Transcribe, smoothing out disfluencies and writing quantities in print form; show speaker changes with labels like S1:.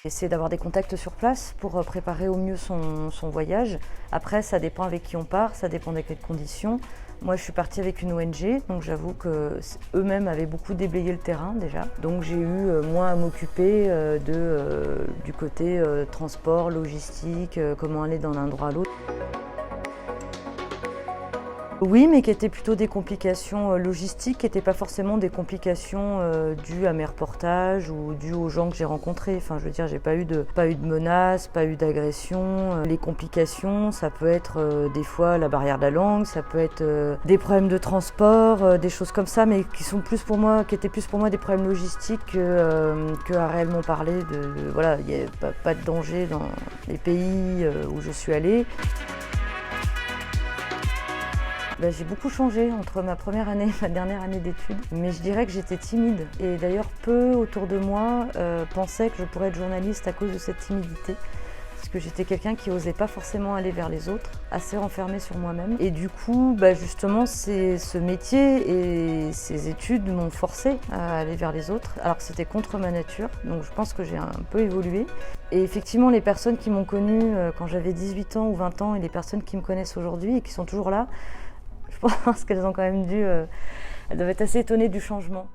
S1: Essayer d'avoir des contacts sur place pour préparer au mieux son voyage. Après, ça dépend avec qui on part, ça dépend des conditions. Moi, je suis partie avec une ONG, donc j'avoue qu'eux-mêmes avaient beaucoup déblayé le terrain déjà. Donc j'ai eu moi à m'occuper du côté transport, logistique, comment aller d'un endroit à l'autre. Oui, mais qui étaient plutôt des complications logistiques, qui n'étaient pas forcément des complications dues à mes reportages ou dues aux gens que j'ai rencontrés. Enfin, je veux dire, j'ai pas eu de menaces, pas eu d'agressions. Les complications, ça peut être des fois la barrière de la langue, ça peut être des problèmes de transport, des choses comme ça, mais qui étaient plus pour moi des problèmes logistiques que à réellement parler voilà, il n'y a pas de danger dans les pays où je suis allée. J'ai beaucoup changé entre ma première année et ma dernière année d'études, mais je dirais que j'étais timide. Et d'ailleurs, peu autour de moi pensaient que je pourrais être journaliste à cause de cette timidité. Parce que j'étais quelqu'un qui n'osait pas forcément aller vers les autres, assez renfermée sur moi-même. Et du coup, justement, ce métier et ces études m'ont forcée à aller vers les autres, alors que c'était contre ma nature. Donc je pense que j'ai un peu évolué. Et effectivement, les personnes qui m'ont connue quand j'avais 18 ans ou 20 ans et les personnes qui me connaissent aujourd'hui et qui sont toujours là, je pense qu'elles ont quand même elles doivent être assez étonnées du changement.